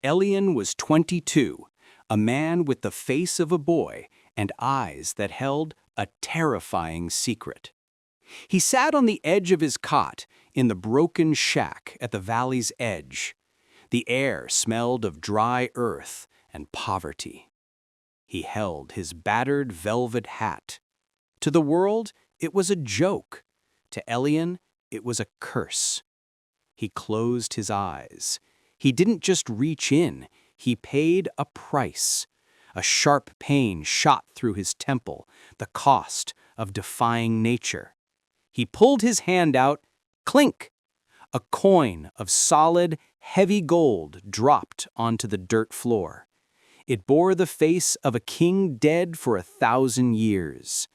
Elian was 22, a man with the face of a boy and eyes that held a terrifying secret. He sat on the edge of his cot in the broken shack at the valley's edge. The air smelled of dry earth and poverty. He held his battered velvet hat. To the world, it was a joke. To Elian, it was a curse. He closed his eyes. He didn't just reach in, he paid a price. A sharp pain shot through his temple, the cost of defying nature. He pulled his hand out, clink! A coin of solid, heavy gold dropped onto the dirt floor. It bore the face of a king dead for 1,000 years.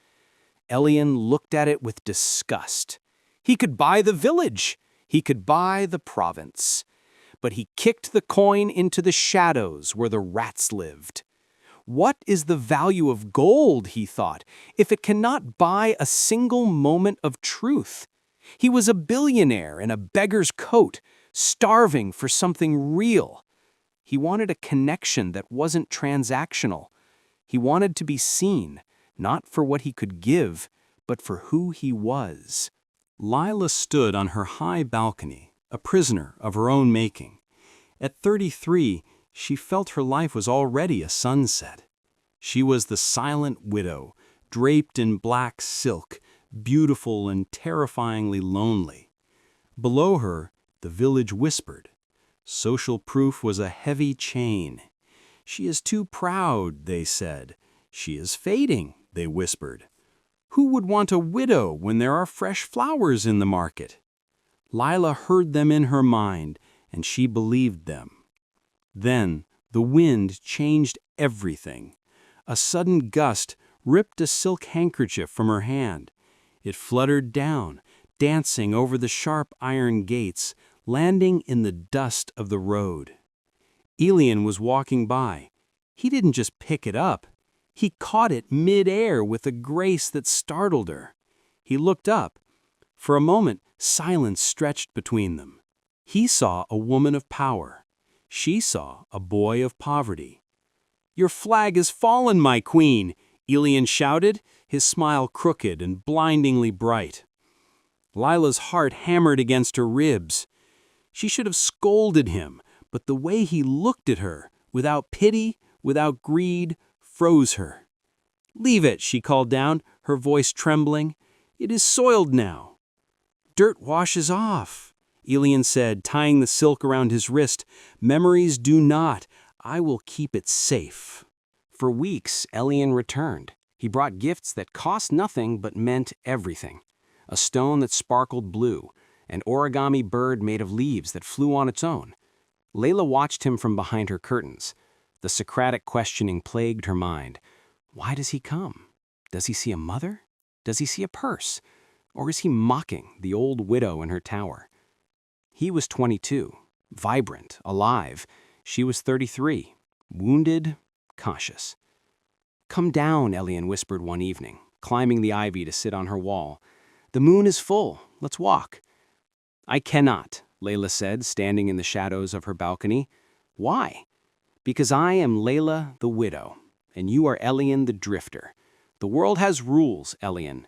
Elian looked at it with disgust. He could buy the village. He could buy the province. But he kicked the coin into the shadows where the rats lived. What is the value of gold, he thought, if it cannot buy a single moment of truth? He was a billionaire in a beggar's coat, starving for something real. He wanted a connection that wasn't transactional. He wanted to be seen, not for what he could give, but for who he was. Layla stood on her high balcony, a prisoner of her own making. At 33, she felt her life was already a sunset. She was the silent widow, draped in black silk, beautiful and terrifyingly lonely. Below her, the village whispered. Social proof was a heavy chain. She is too proud, they said. She is fading, they whispered. Who would want a widow when there are fresh flowers in the market? Layla heard them in her mind, and she believed them. Then the wind changed everything. A sudden gust ripped a silk handkerchief from her hand. It fluttered down, dancing over the sharp iron gates, landing in the dust of the road. Elian was walking by. He didn't just pick it up. He caught it mid-air with a grace that startled her. He looked up. For a moment, silence stretched between them. He saw a woman of power. She saw a boy of poverty. "Your flag has fallen, my queen," Elian shouted, his smile crooked and blindingly bright. Layla's heart hammered against her ribs. She should have scolded him, but the way he looked at her, without pity, without greed, froze her. "Leave it," she called down, her voice trembling. "It is soiled now." "Dirt washes off," Elian said, tying the silk around his wrist. "Memories do not. I will keep it safe." For weeks, Elian returned. He brought gifts that cost nothing but meant everything. A stone that sparkled blue, an origami bird made of leaves that flew on its own. Layla watched him from behind her curtains. The Socratic questioning plagued her mind. Why does he come? Does he see a mother? Does he see a purse? Or is he mocking the old widow in her tower? He was 22, vibrant, alive. She was 33, wounded, cautious. "Come down," Elian whispered one evening, climbing the ivy to sit on her wall. "The moon is full. Let's walk." "I cannot," Layla said, standing in the shadows of her balcony. "Why?" "Because I am Layla the widow, and you are Elian the drifter. The world has rules, Elian."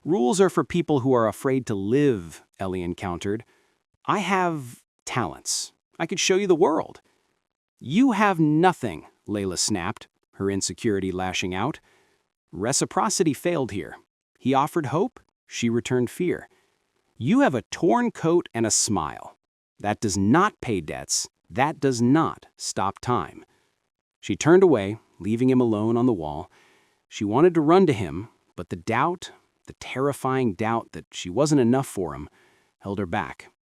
"Rules are for people who are afraid to live," Elian countered. "I have talents. I could show you the world." "You have nothing," Layla snapped, her insecurity lashing out. Reciprocity failed here. He offered hope, she returned fear. "You have a torn coat and a smile. That does not pay debts. That does not stop time." She turned away, leaving him alone on the wall. She wanted to run to him, but the doubt, the terrifying doubt that she wasn't enough for him, held her back.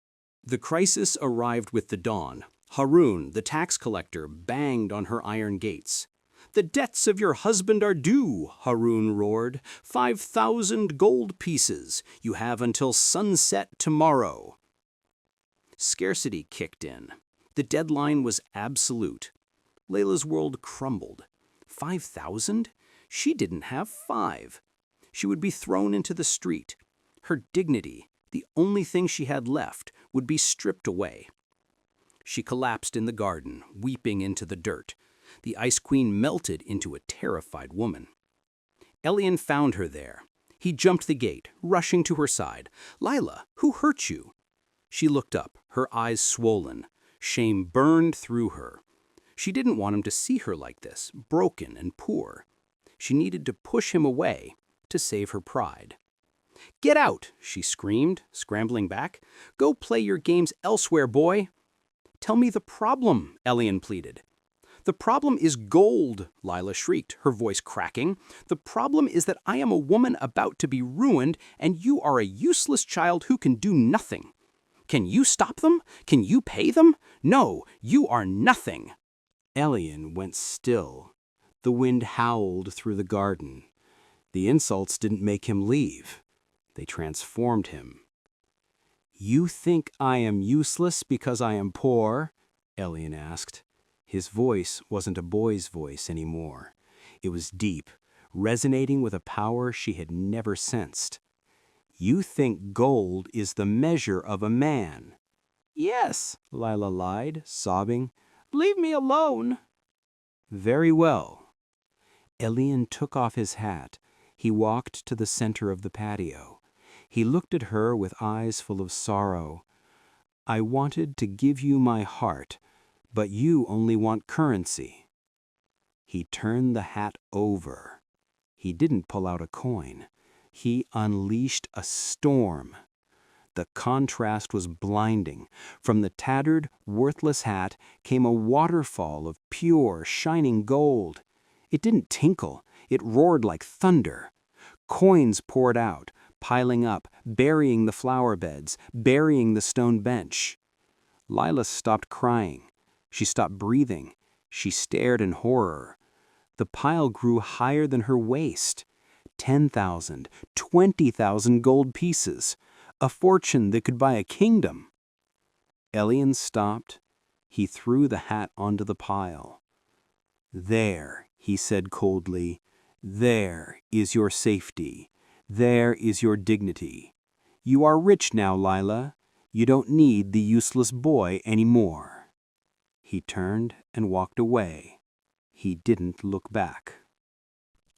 The crisis arrived with the dawn. Harun, the tax collector, banged on her iron gates. "The debts of your husband are due," Harun roared. 5,000 gold pieces. You have until sunset tomorrow." Scarcity kicked in. The deadline was absolute. Layla's world crumbled. 5,000? She didn't have 5. She would be thrown into the street. Her dignity, the only thing she had left, would be stripped away. She collapsed in the garden, weeping into the dirt. The Ice Queen melted into a terrified woman. Elian found her there. He jumped the gate, rushing to her side. "Layla, who hurt you?" She looked up, her eyes swollen. Shame burned through her. She didn't want him to see her like this, broken and poor. She needed to push him away to save her pride. "Get out!" she screamed, scrambling back. "Go play your games elsewhere, boy!" "Tell me the problem," Elian pleaded. "The problem is gold," Layla shrieked, her voice cracking. "The problem is that I am a woman about to be ruined, and you are a useless child who can do nothing. Can you stop them? Can you pay them? No, you are nothing." Elian went still. The wind howled through the garden. The insults didn't make him leave. They transformed him. "You think I am useless because I am poor?" Elian asked. His voice wasn't a boy's voice anymore. It was deep, resonating with a power she had never sensed. "You think gold is the measure of a man?" "Yes," Layla lied, sobbing. "Leave me alone." "Very well." Elian took off his hat. He walked to the center of the patio. He looked at her with eyes full of sorrow. "I wanted to give you my heart, but you only want currency." He turned the hat over. He didn't pull out a coin. He unleashed a storm. The contrast was blinding. From the tattered, worthless hat came a waterfall of pure, shining gold. It didn't tinkle. It roared like thunder. Coins poured out, piling up, burying the flower beds, burying the stone bench. Layla stopped crying. She stopped breathing. She stared in horror. The pile grew higher than her waist. 10,000, 20,000 gold pieces. A fortune that could buy a kingdom. Elian stopped. He threw the hat onto the pile. "There," he said coldly. "There is your safety. There is your dignity. You are rich now, Layla. You don't need the useless boy anymore." He turned and walked away. He didn't look back.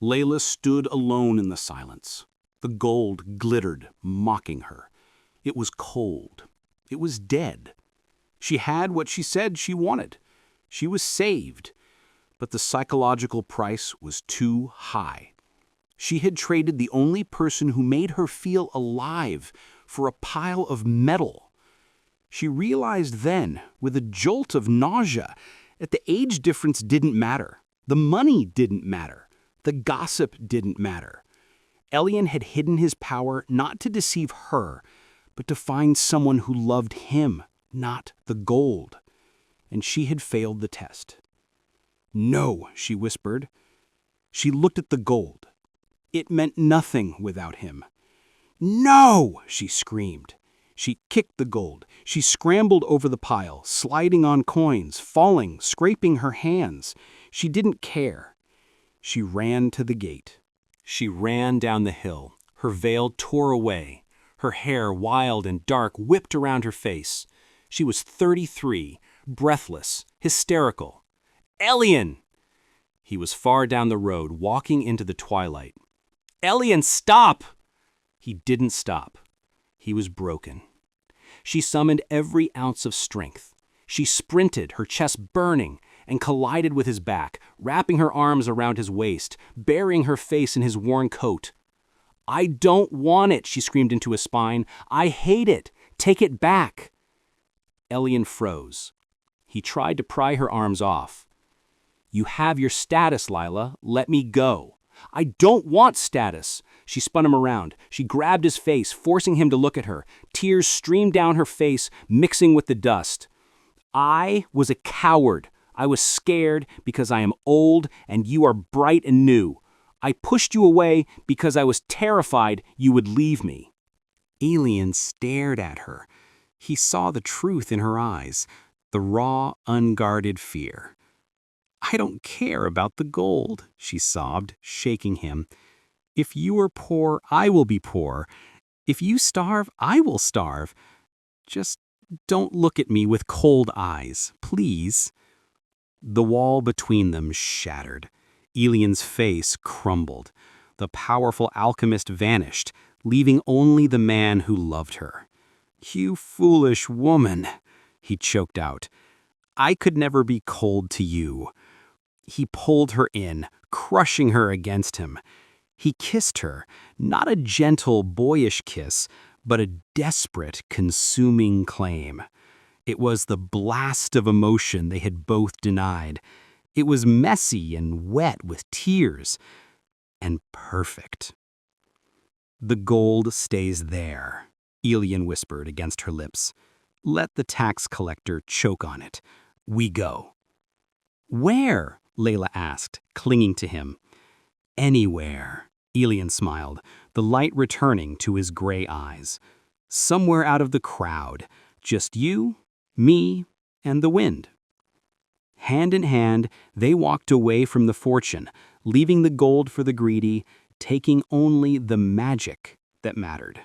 Layla stood alone in the silence. The gold glittered, mocking her. It was cold. It was dead. She had what she said she wanted. She was saved. But the psychological price was too high. She had traded the only person who made her feel alive for a pile of metal. She realized then, with a jolt of nausea, that the age difference didn't matter. The money didn't matter. The gossip didn't matter. Elian had hidden his power not to deceive her, but to find someone who loved him, not the gold. And she had failed the test. "No," she whispered. She looked at the gold. It meant nothing without him. "No!" she screamed. She kicked the gold. She scrambled over the pile, sliding on coins, falling, scraping her hands. She didn't care. She ran to the gate. She ran down the hill. Her veil tore away. Her hair, wild and dark, whipped around her face. She was 33, breathless, hysterical. "Elian!" He was far down the road, walking into the twilight. "Elian, stop!" He didn't stop. He was broken. She summoned every ounce of strength. She sprinted, her chest burning, and collided with his back, wrapping her arms around his waist, burying her face in his worn coat. "I don't want it," she screamed into his spine. "I hate it. Take it back." Elian froze. He tried to pry her arms off. "You have your status, Layla. Let me go." "I don't want status." She spun him around. She grabbed his face, forcing him to look at her. Tears streamed down her face, mixing with the dust. "I was a coward. I was scared because I am old and you are bright and new. I pushed you away because I was terrified you would leave me." Elian stared at her. He saw the truth in her eyes, the raw, unguarded fear. "I don't care about the gold," she sobbed, shaking him. "If you are poor, I will be poor. If you starve, I will starve. Just Don't look at me with cold eyes, please." The wall between them shattered. Elian's face crumbled. The powerful alchemist vanished, leaving only the man who loved her. "You foolish woman," he choked out. "I could never be cold to you." He pulled her in, crushing her against him. He kissed her, not a gentle, boyish kiss, but a desperate, consuming claim. It was the blast of emotion they had both denied. It was messy and wet with tears, and perfect. "The gold stays there," Elian whispered against her lips. "Let the tax collector choke on it. We go." "Where?" Layla asked, clinging to him. "Anywhere," Elian smiled, the light returning to his gray eyes. "Somewhere out of the crowd. Just you, me, and the wind." Hand in hand, they walked away from the fortune, leaving the gold for the greedy, taking only the magic that mattered.